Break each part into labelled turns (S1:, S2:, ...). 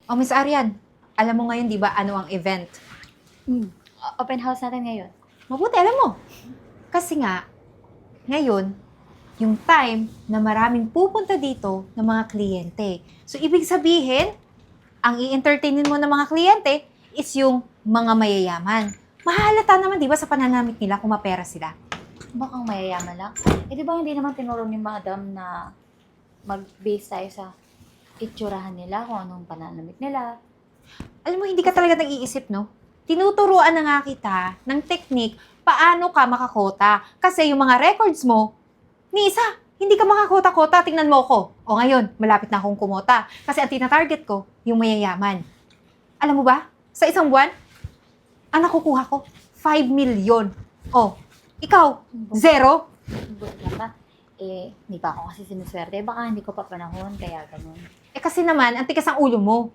S1: Oh, Miss Arian, alam mo ngayon, di ba, ano ang event?
S2: Open house natin ngayon.
S1: Mabuti, alam mo. Kasi nga, ngayon, yung time na maraming pupunta dito ng mga kliyente. So, ibig sabihin, ang i-entertainin mo ng mga kliyente is yung mga mayayaman. Mahalata naman, di ba, sa pananamit nila kung mapera sila.
S2: Bakang mayayaman lang. Eh, di ba hindi naman tinuro ni Madam na mag-base tayo sa itsurahan nila, kung anong pananamit nila.
S1: Alam mo, hindi ka talaga nag-iisip, no? Tinuturuan na nga kita ng technique paano ka makakota. Kasi yung mga records mo, ni isa, hindi ka makakota-kota. Tingnan mo ko. O ngayon, malapit na akong kumota. Kasi ang tina-target ko, yung mayayaman. Alam mo ba, sa isang buwan, ang nakukuha ko, 5 million. O, ikaw, 0?
S2: Buti lang ba? Eh, hindi pa ako kasi sinuswerte. Baka hindi ko pa panahon, kaya ganun.
S1: Eh kasi naman, ang tigas ang ulo mo.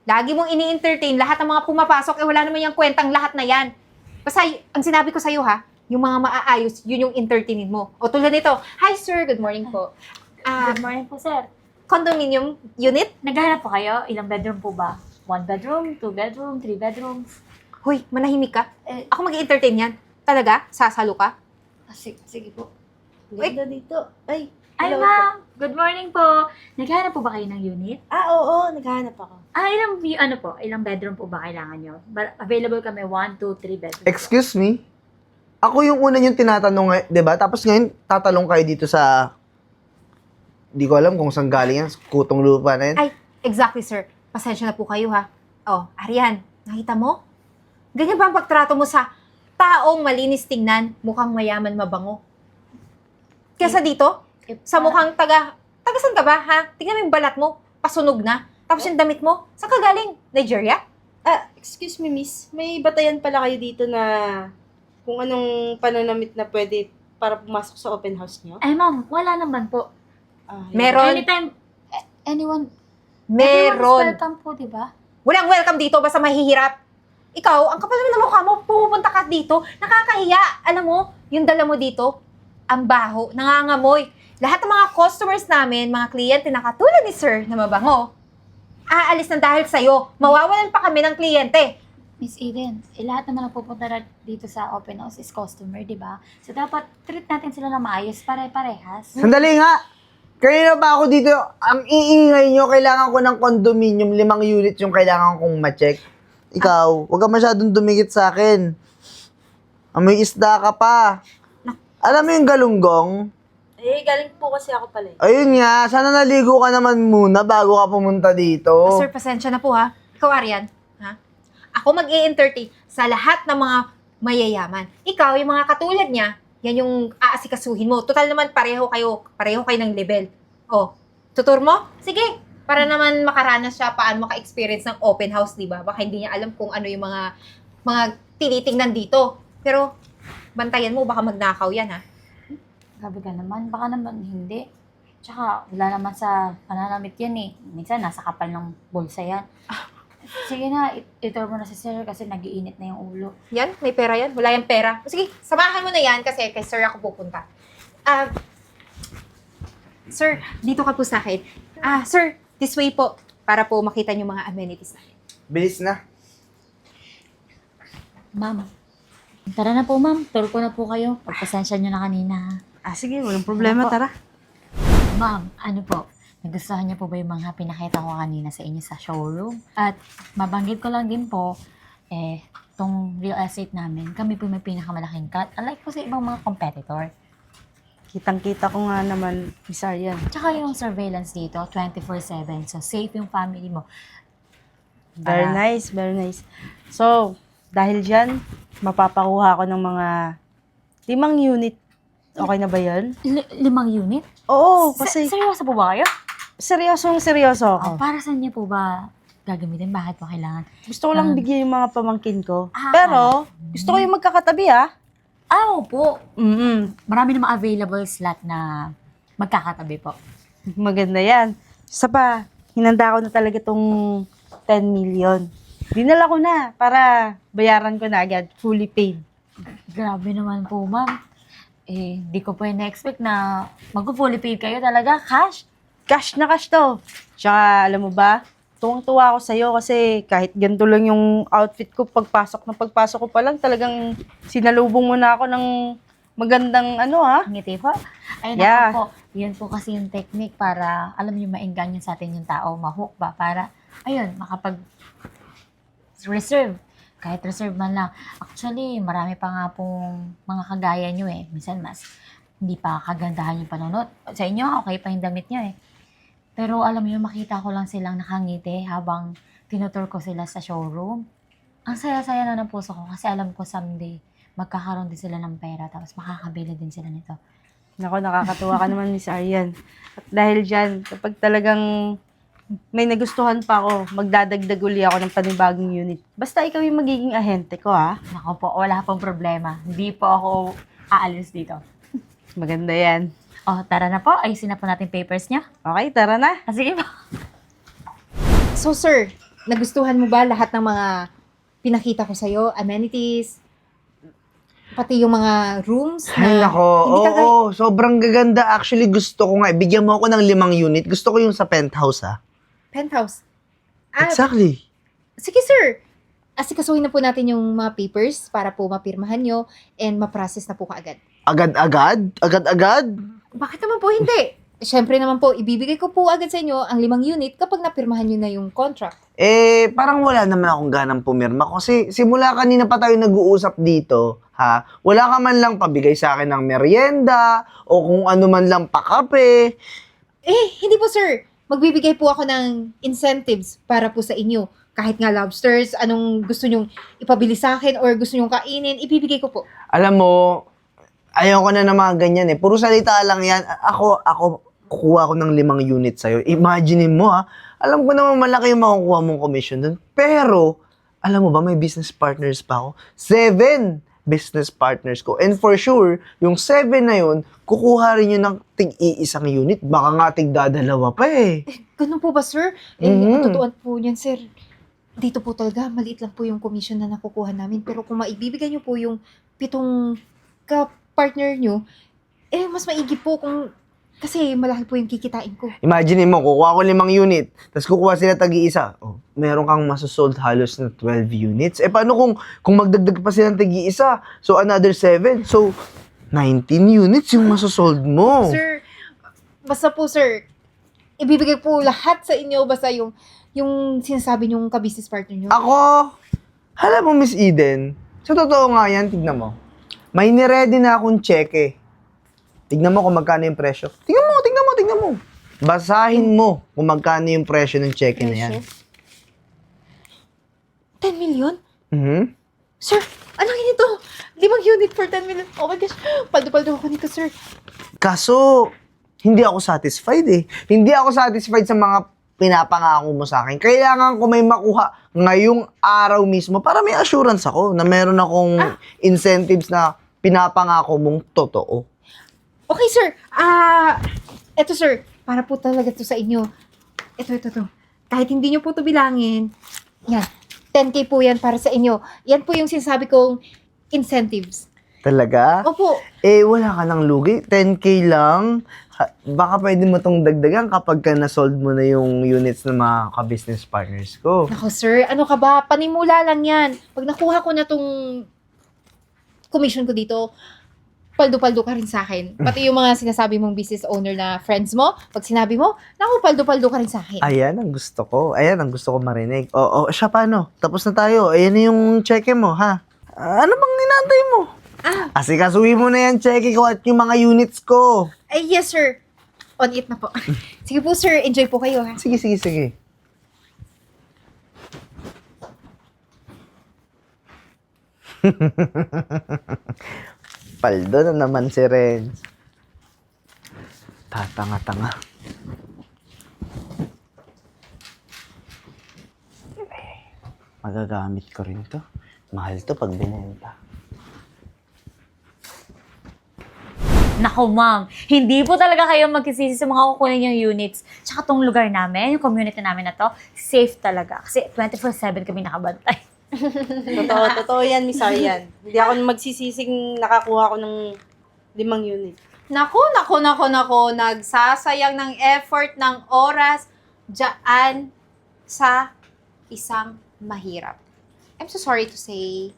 S1: Lagi mong ini-entertain lahat ng mga pumapasok, eh wala naman yung kwentang lahat na yan. Basta, ang sinabi ko sa'yo ha, yung mga maaayos, yun yung entertainin mo. O tulad nito, hi sir, good morning po.
S2: Good morning po, sir.
S1: Condominium unit?
S2: Naghahanap po kayo? Ilang bedroom po ba? 1 bedroom, 2 bedroom, 3 bedrooms?
S1: Hoy, manahimik ka.
S2: Eh,
S1: Ako mag-entertain yan. Talaga? Sasalo ka?
S2: sige po.
S3: Ganda dito. Ay,
S2: Ay,
S3: hello
S2: ma'am. Good morning po. Naghahanap po ba kayo ng unit?
S3: po. Oo, naghahanap ako.
S2: Ilang bedroom po ba kailangan nyo? Available kami 1, 2, 3 bedroom.
S4: Excuse me? Ako yung una yung tinatanong, di ba? Tapos ngayon, tatalong kayo dito sa... Di ko alam kung saan galing yan. Kutong lupa na yan.
S1: Ay, exactly sir. Pasensya na po kayo ha. Oh, Arian, nakita mo? Ganyan ba ang pagtrato mo sa taong malinis tingnan, mukhang mayaman mabango? Kesa dito, sa mukhang taga saan ka ba ha? Tingnan mo yung balat mo, pasunog na. Tapos yung damit mo, saan ka galing? Nigeria?
S3: Excuse me, miss. May batayan pala kayo dito na kung anong pananamit na pwede para pumasok sa open house nyo?
S2: Ay, ma'am, wala naman po.
S1: Meron.
S2: Anytime, everyone's
S1: Meron.
S2: welcome po, di ba?
S1: Walang welcome dito, basta mahihirap. Ikaw, ang kapal naman ng mukha mo, pupunta ka dito, nakakahiya. Alam mo, yung dala mo dito, ang baho, nangangamoy. Lahat ng mga customers namin, mga kliyente na katulad ni sir na mabango, aalis na dahil sa'yo. Mawawalan pa kami ng kliyente.
S2: Miss Eden, lahat naman ang pupunta dito sa open house is customer, di ba? So, dapat treat natin sila na maayos, pare-parehas.
S4: Sandali nga! Kanina pa ako dito, ang iingay nyo, kailangan ko ng condominium, 5 units yung kailangan kong ma-check. Ikaw, huwag ka masyadong dumikit sa akin. Amoy isda ka pa. Alam mo yung galunggong?
S3: Eh, galing po kasi ako pala.
S4: Ayun nga, sana naligo ka naman muna bago ka pumunta dito.
S1: Sir, pasensya na po ha. Ikaw, Arian, ha? Ako mag-i-entertain sa lahat ng mga mayayaman. Ikaw, yung mga katulad niya, yan yung aasikasuhin mo. Total naman, pareho kayo ng level. Oh, tutur mo? Sige, para naman makaranas siya paano maka-experience ng open house, di ba? Baka hindi niya alam kung ano yung mga tinitingnan dito. Pero, bantayan mo, baka magnakaw yan, ha?
S2: Grabe ka naman, baka naman hindi. Tsaka, wala naman sa pananamit yan eh. Minsan, nasa kapal ng bulsa yan. Sige na, ito mo na si sir kasi nagiinit na yung ulo.
S1: Yan, may pera yan. Wala yung pera. Sige, samahan mo na yan kasi kay sir ako pupunta. Sir, dito ka po sa akin. Sir, this way po. Para po makita niyo mga amenities natin.
S4: Bilis na.
S2: Ma'am, tara na po ma'am. Tour ko na po kayo. Pagpasensya nyo na kanina.
S3: Sige, walang problema, tara.
S2: Ma'am, ano po? Nagustuhan niyo po ba yung mga pinakita ko kanina sa inyo sa showroom? At mabanggit ko lang din po, tong real estate namin, kami po may pinakamalaking cut. Unlike po sa ibang mga competitor.
S3: Kitang-kita ko nga naman, Miss Arian.
S2: Tsaka yung surveillance dito, 24/7. So, safe yung family mo.
S3: Very nice, very nice. So, dahil dyan, mapapakuha ko ng mga 5 unit. Okay na ba yun?
S2: 5 unit?
S3: Oo, kasi
S2: Seryoso po ba kayo?
S3: seryoso ako.
S2: Para saan niyo po ba gagamitin? Bakit po kailangan?
S3: Gusto ko lang bigyan yung mga pamangkin ko.
S2: Ah.
S3: Pero, gusto ko yung magkakatabi,
S2: Opo.
S3: Mm-mm.
S2: Marami namang available slot na magkakatabi po.
S3: Maganda yan. Isa pa, hinanda ko na talaga tong 10 million. Dinala ko na para bayaran ko na agad, fully paid.
S2: Grabe naman po, ma'am. Di ko po na-expect na mag-fully paid kayo talaga, cash.
S3: Cash na cash to. Tsaka, alam mo ba, tuwang-tuwa ako sa'yo kasi kahit ganito lang yung outfit ko, pagpasok ko pa lang, talagang sinalubong mo na ako ng magandang
S2: Ngiti po. Ay,
S3: Yeah.
S2: naku po. Yun po kasi yung technique para, alam niyo, maengganyo sa atin yung tao, mahook ba? Para, ayun, makapag-reserve. Kahit reserve man lang. Actually, marami pa nga pong mga kagaya nyo eh. Minsan mas hindi pa kagandahan yung panunot. Sa inyo, okay pa yung damit nyo eh. Pero alam niyo, makita ko lang silang nakangiti habang tinutur ko sila sa showroom. Ang saya-saya na ng puso ko kasi alam ko someday magkakaroon din sila ng pera tapos makakabili din sila nito.
S3: Nako, nakakatuwa ka naman, Miss Arian. At dahil dyan, kapag talagang may nagustuhan pa ako, magdadagdag uli ako ng panibagong unit. Basta ikaw yung magiging ahente ko, ha?
S2: Nako po, wala pong problema. Hindi po ako aalis dito.
S3: Maganda yan.
S2: Oh, tara na po. Ayusin na po natin papers niya.
S3: Okay, tara na.
S2: Sige po.
S1: So sir, nagustuhan mo ba lahat ng mga pinakita ko sa'yo? Amenities, pati yung mga rooms
S4: Ay,
S1: na
S4: nako.
S1: hindi ka
S4: Oo, sobrang gaganda. Actually, gusto ko nga. Bigyan mo ako ng 5 unit. Gusto ko yung sa penthouse, ha?
S1: penthouse. Ah,
S4: Exactly.
S1: sige sir. Asikasuhin na po natin yung mga papers para po mapirmahan nyo and ma-process na po kaagad.
S4: Agad-agad? Agad-agad?
S1: Bakit naman po hindi? Siyempre naman po, ibibigay ko po agad sa inyo ang 5 unit kapag napirmahan nyo na yung contract.
S4: Parang wala naman akong ganang pumirma. Kasi simula kanina pa tayo nag-uusap dito, ha? Wala ka man lang pabigay sa akin ng merienda o kung ano man lang pakape.
S1: Hindi po sir. Magbibigay po ako ng incentives para po sa inyo. Kahit nga lobsters, anong gusto nyong ipabili sa akin or gusto nyong kainin, ibibigay ko po.
S4: Alam mo, ayaw ko na ng mga ganyan eh. Puro salita lang yan. Ako, kukuha ko ng 5 unit sa'yo. Imagine mo ha, alam ko naman malaki yung makukuha mong commission dun. Pero, alam mo ba, may business partners pa ako. 7 business partners ko. And for sure, yung 7 na yun, kukuha rin yun ng tig-iisang unit. Baka nga tig-dadalawa pa eh.
S1: Ganun po ba sir? Ang totoo po niyan sir. Dito po talaga, maliit lang po yung commission na nakukuha namin. Pero kung maibibigay nyo po yung 7 ka-partner nyo, mas maigi po kung kasi malaki po yung kikitain ko.
S4: Imagine mo, kukuha ko 5 unit, tapos kukuha sila tag-iisa. Oh, meron kang masasold halos na 12 units. Paano kung magdagdag pa sila ng tag-iisa? So, another 7. So, 19 units yung masasold mo.
S1: Sir, basta po sir, ibibigay po lahat sa inyo basta yung sinasabi nyong ka-business partner nyo.
S4: Ako, alam mo, Miss Eden, sa totoo nga yan, tignan mo. May niready na akong cheque. Tignan mo kung magkano yung presyo. Tignan mo. Basahin mo kung magkano yung presyo ng cheque na yan.
S1: 10 million?
S4: Mhm.
S1: Sir, anong ganito? 5 unit for 10 million. Oh my gosh, paldo-paldo ako nito, sir.
S4: Kaso, hindi ako satisfied eh. Hindi ako satisfied sa mga pinapangako mo sa akin. Kailangan ko may makuha ngayong araw mismo para may assurance ako na meron akong incentives na pinapangako mong totoo.
S1: Okay, sir. Eto, sir. Para po talaga to sa inyo. Ito. Kahit hindi nyo po to bilangin, yan. 10K po yan para sa inyo. Yan po yung sinasabi kong incentives.
S4: Talaga?
S1: Opo.
S4: Wala ka ng lugi. 10K lang. Baka pwede mo tong dagdagan kapag ka na-sold mo na yung units ng mga ka-business partners ko.
S1: Ako, sir. Ano ka ba? Panimula lang yan. Pag nakuha ko na tong commission ko dito, paldo-paldo ka rin sa akin. Pati yung mga sinasabi mong business owner na friends mo, pag sinabi mo, naku, paldo-paldo ka rin sa akin.
S4: Ayan ang gusto ko. Ayan ang gusto ko marinig. Siya paano? Tapos na tayo. Ayan na yung cheque mo, ha? Ano bang inaantay mo? Asikasuhin mo na yan, cheque ko at yung mga units ko.
S1: Ay, yes, sir. On it na po. Sige po, sir. Enjoy po kayo, ha?
S4: Sige. Paldo na naman si Renz. Tatanga-tanga. Magagamit ko rin to. Mahal to pag binenta.
S2: Naku, ma'am. Hindi po talaga kayo magkisisi sa mga kukunin yung units. Tsaka tong lugar namin, yung community namin na to, safe talaga. Kasi 24/7 kami nakabantay.
S3: Totoo yan, Miss Arian. Hindi ako magsisising nakakuha ko ng 5 unit.
S1: Naku. Nagsasayang ng effort, ng oras, dyan sa isang mahirap. I'm so sorry to say,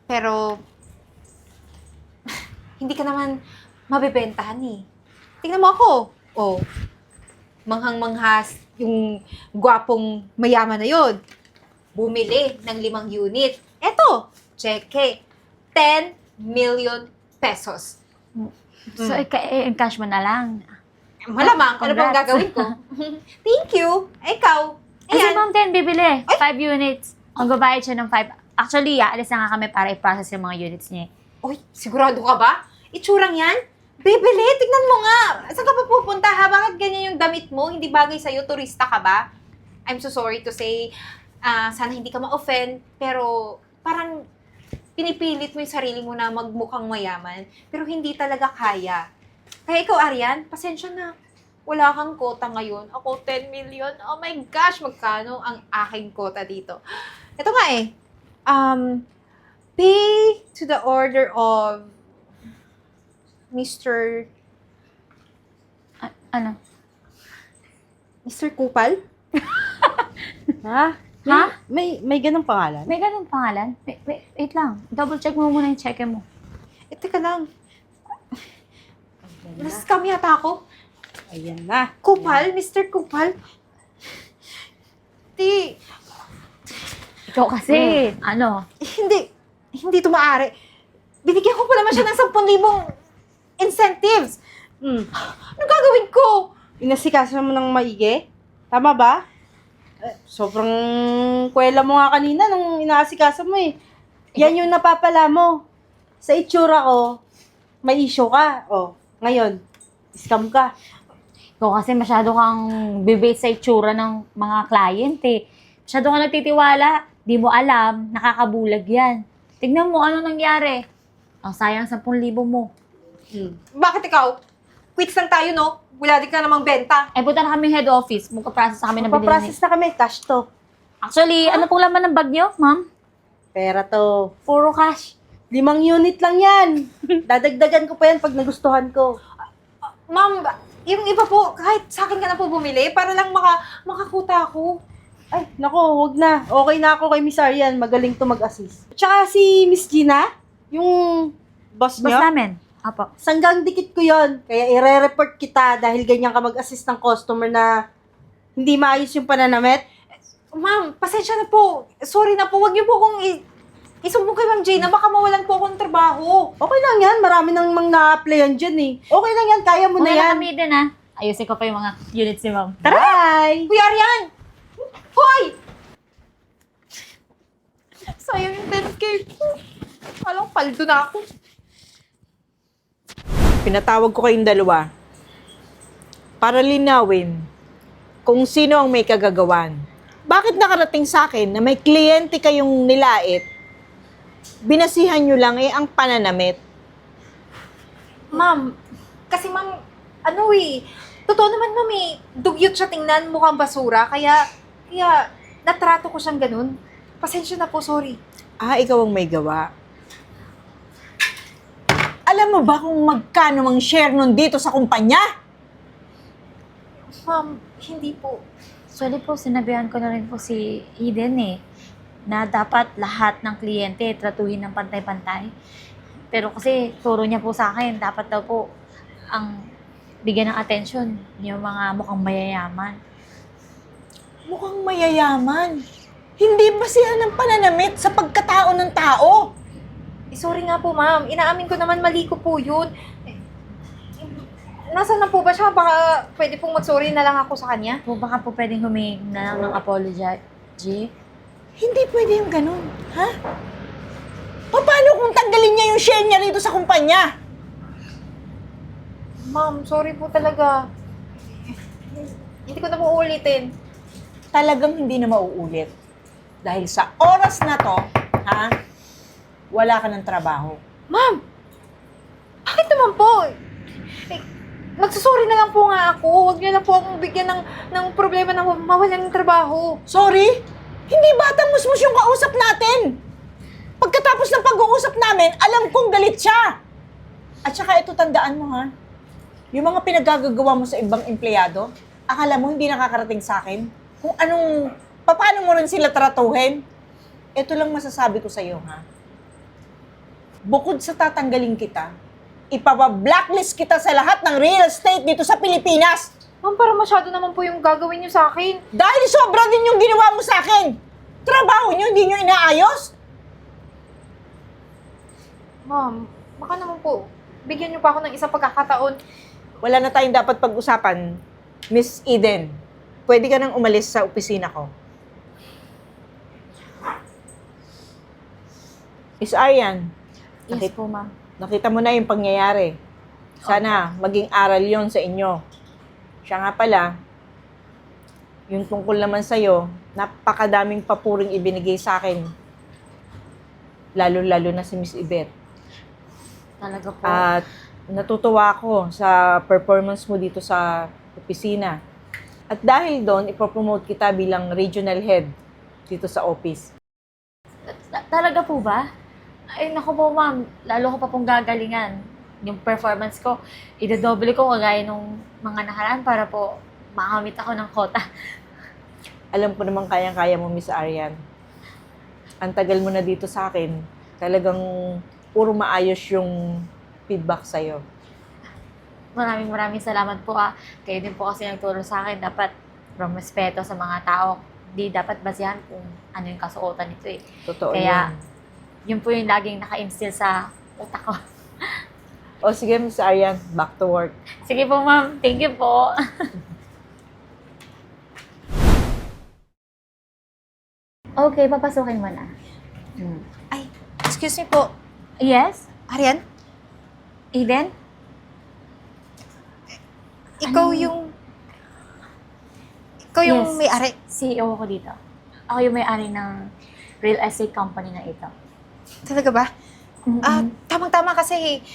S1: pero hindi ka naman mabebentahan eh. Tingnan mo ako. Oh, manghang-manghas yung gwapong mayaman na yon. Bumili ng 5 unit. Eto, cheque. 10 million pesos.
S2: So, i-encash mo na lang.
S1: Malamang, ano bang
S2: Congrats.
S1: gagawin ko? Thank you. Ikaw.
S2: Kasi
S1: Ayan.
S2: Ma'am Ten, bibili. 5 units. Magbabayad siya ng 5. Actually, aalis na nga kami para i-process yung mga units niya.
S1: Uy, sigurado ka ba? Itsurang yan? Bibili, tignan mo nga. Saan ka pa pupunta ha? Bakit ganyan yung damit mo? Hindi bagay sa'yo, turista ka ba? I'm so sorry to say, sana hindi ka ma-offend, pero parang pinipilit mo yung sarili mo na magmukhang mayaman, pero hindi talaga kaya. Kaya ikaw, Arian, pasensya na. Wala kang kota ngayon. Ako, 10 million. Oh my gosh, magkano ang aking kota dito? Ito nga eh. Pay to the order of Mr.
S2: Ano?
S1: Mr. Kupal?
S3: Ha?
S2: Ha?
S3: May ganong pangalan?
S2: May ganun pangalan? Wait lang. Double check mo muna yung check mo.
S1: Teka lang. Nascam yata ako.
S3: Ayan na.
S1: Kupal? Mr. Kupal?
S2: Ikaw kasi, ano?
S1: Hindi ito maaari. Binigyan ko pa naman siya ng 10,000 incentives. Anong gagawin ko?
S3: Inasikaso mo ng maigi? Tama ba? Sobrang kwela mo nga kanina nung inaasikaso mo eh. Yan yung napapala mo. Sa itsura ko, may issue ka. O, ngayon, scam ka.
S2: Ikaw kasi masyado kang bibase sa itsura ng mga client eh. Masyado kang nagtitiwala. Di mo alam, nakakabulag yan. Tignan mo ano nangyari. Ang sayang 10,000 mo.
S1: Bakit ikaw? Quits lang tayo, no? Wala din ka namang benta.
S2: Eh, punta na kami head office. Magpa-process na kami ng binili.
S3: Magpa-process na kami, cash to.
S2: Actually, ano pong laman ng bag niyo, ma'am?
S3: Pera to.
S2: Puro cash.
S3: 5 unit lang yan. Dadagdagan ko pa yan pag nagustuhan ko.
S1: Ma'am, yung iba po, kahit sa akin ka na po bumili, para lang makakuta ako.
S3: Ay, nako, wag na. Okay na ako kay Miss Arian. Magaling to mag-assist. Tsaka si Miss Gina, yung boss
S2: Boss
S3: niyo,
S2: namin. Apo.
S3: sanggang dikit ko yon. Kaya ire-report kita dahil ganyan ka mag-assist ng customer na hindi maayos yung pananamit.
S1: Ma'am, pasensya na po. Sorry na po. Huwag niyo po akong isumbong kay Ma'am Jane na baka mawalan po akong trabaho.
S3: Okay lang yan. Marami nang mga na-applyan dyan eh. Okay lang yan. Kaya mo na
S2: Una
S3: yan.
S2: na kami din ha. Ayusin ko pa yung mga units ni ma'am.
S3: Bye!
S1: Kuya Arian! Hoy! Sayang yung 10K ko. Alam, paldo na ako.
S5: Pinatawag ko kayong dalawa para linawin kung sino ang may kagagawan. Bakit nakarating sa akin na may kliyente kayong nilait, binasihan nyo lang ang pananamit?
S1: Ma'am, kasi ma'am, totoo naman ma'am dugyot siya tingnan, mukhang basura, kaya natrato ko siyang ganun. Pasensya na po, sorry.
S5: Ikaw ang may gawa. Alam mo ba kung magkano ang share nun dito sa kumpanya?
S1: Ma'am, hindi po.
S2: Actually po, sinabihan ko na rin po si Eden eh, na dapat lahat ng kliyente tratuhin ng pantay-pantay. Pero kasi turo niya po sa akin, dapat daw po ang bigyan ng atensyon yung mga mukhang mayayaman.
S5: Mukhang mayayaman. Hindi basihan ng pananamit sa pagkatao ng tao.
S1: Sorry nga po, ma'am. Inaamin ko naman, mali ko po yun. Nasaan na po ba siya? Baka pwede pong mag-sorry na lang ako sa kanya.
S2: Po, baka po pwedeng humingi na lang ng apology.
S5: Hindi pwede yung ganun, ha? Paano kung tanggalin niya yung share niya rito sa kumpanya?
S1: Ma'am, sorry po talaga. Hindi ko na po uulitin.
S5: Talagang hindi na mauulit. Dahil sa oras na to, ha? Wala ka ng trabaho.
S1: Ma'am! Bakit naman po? Magsusorry na lang po nga ako. Huwag niyo na po akong bigyan ng problema na mawalan ng trabaho.
S5: Sorry? Hindi batang musmus yung kausap natin. Pagkatapos ng pag-uusap namin, alam kong galit siya. At saka ito, tandaan mo ha, yung mga pinagagagawa mo sa ibang empleyado, akala mo hindi nakakarating sa akin? kung paano mo rin sila tratuhin. Ito lang masasabi ko sa'yo, ha? Bukod sa tatanggalin kita, ipapa-blacklist kita sa lahat ng real estate dito sa Pilipinas.
S1: Ma'am, para masyado naman po yung gagawin niyo sa akin.
S5: Dahil sobra din yung ginawa mo sa akin. Trabaho niyo, hindi niyo inaayos.
S1: Ma'am, baka naman po, bigyan niyo pa ako ng isang pagkakataon.
S5: Wala na tayong dapat pag-usapan, Miss Eden. Pwede ka nang umalis sa opisina ko. Miss Arian,
S2: Yes po, ma'am.
S5: nakita mo na yung pangyayari. Sana maging aral yon sa inyo. Siya nga pala, yung tungkol naman sa'yo, napakadaming papuring ibinigay sa akin. Lalo-lalo na si Miss Yvette.
S2: Talaga po.
S5: At natutuwa ako sa performance mo dito sa opisina. At dahil doon, ipopromote kita bilang regional head dito sa office.
S2: Talaga po ba? Ay, naku po, ma'am. Lalo ko pa pong gagalingan. Yung performance ko, idodoble ko kagaya nung mga nakaraan para po makamit ako ng kota.
S5: Alam ko naman kayang-kaya mo, Miss Arian. Ang tagal mo na dito sa akin, talagang puro maayos yung feedback sa'yo.
S2: Maraming salamat po ah. Kayo din po kasi nagturo sa akin. Dapat from respeto sa mga tao. Di dapat basihan kung ano yung kasuotan nito eh.
S5: Totoo
S2: Kaya,
S5: yun.
S2: yun po yung laging naka-instill sa utak ko.
S5: O sige, Miss Arian, back to work.
S2: Sige po, ma'am. Thank you po. Okay, papasukin mo na.
S1: Ay, excuse me po.
S2: Yes?
S1: Arian,
S2: Eden?
S1: ikaw
S2: Ano?
S1: yung... Ikaw yung
S2: Yes.
S1: may-ari.
S2: CEO ko dito. Ako yung may-ari ng real estate company na ito.
S1: Talaga ba? Ah, tamang-tama kasi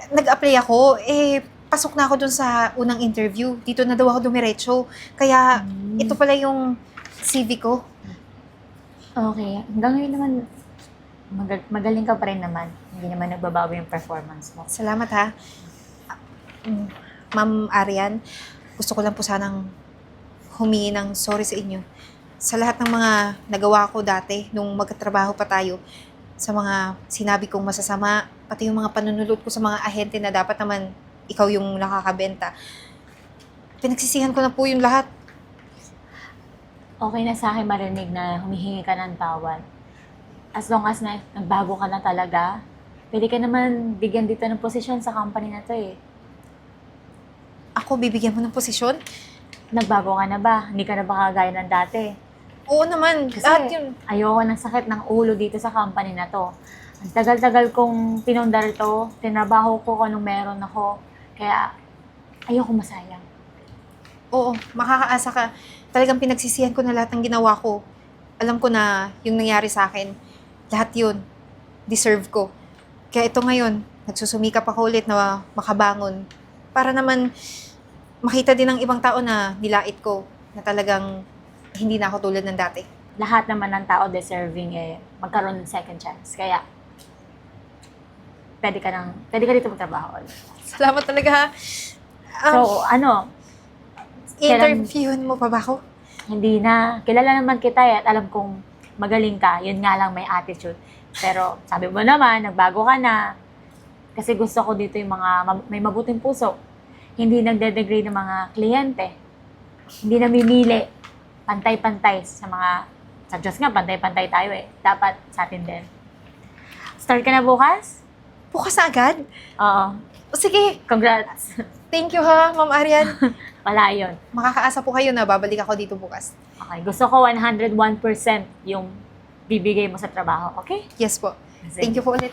S1: nag-apply ako. Pasok na ako dun sa unang interview. Dito na daw ako dumiretso. Kaya, ito pala yung CV ko.
S2: Okay. Hanggang ngayon naman, magaling ka pa rin naman. Hindi naman nagbabago yung performance mo.
S1: Salamat ha. Ma'am Arian, gusto ko lang po sanang humingi ng sorry sa inyo. Sa lahat ng mga nagawa ko dati, nung magkatrabaho pa tayo, sa mga sinabi kong masasama, pati yung mga panunulot ko sa mga ahente na dapat naman ikaw yung nakakabenta. Pinagsisihan ko na po yung lahat.
S2: Okay na sa akin marinig na humihingi ka ng tawad. As long as na nagbago ka na talaga, pwede ka naman bigyan dito ng posisyon sa company na to eh.
S1: Ako, bibigyan mo ng posisyon?
S2: Nagbago ka na ba? Hindi ka na ba kagaya ng dati?
S1: Oo naman.
S2: Kasi
S1: Lahat yun.
S2: ayoko ng sakit ng ulo dito sa company na to. Ang tagal-tagal kong pinundar to, tinabaho ko kung anong meron ako. Kaya ayoko masayang.
S1: Oo, makakaasa ka. Talagang pinagsisihan ko na lahat ng ginawa ko. Alam ko na yung nangyari sa akin, lahat yun, deserve ko. Kaya ito ngayon, nagsusumikap ako ulit na makabangon. Para naman makita din ng ibang tao na nilait ko, na talagang hindi na ako tulad ng dati.
S2: Lahat naman ng tao deserving eh magkaroon ng second chance. Kaya pwede ka dito magtrabaho ulit.
S1: Salamat talaga ha.
S2: So,
S1: Interviewin mo pa ba ako?
S2: hindi na. Kilala naman kita eh at alam kong magaling ka. Yun nga lang may attitude. Pero sabi mo naman, nagbago ka na. Kasi gusto ko dito yung mga may mabuting puso. Hindi nagde-degrade ng mga kliyente. Hindi namimili. Pantay-pantay sa Diyos nga, pantay-pantay tayo eh. Dapat sa atin din. Start ka na bukas?
S1: Bukas na agad?
S2: Oo.
S1: O sige,
S2: Congrats.
S1: thank you ha, Ma'am Arian.
S2: Wala yun.
S1: Makakaasa po kayo na babalik ako dito bukas.
S2: Okay. Gusto ko 101% yung bibigay mo sa trabaho. Okay?
S1: Yes po. Thank you po ulit.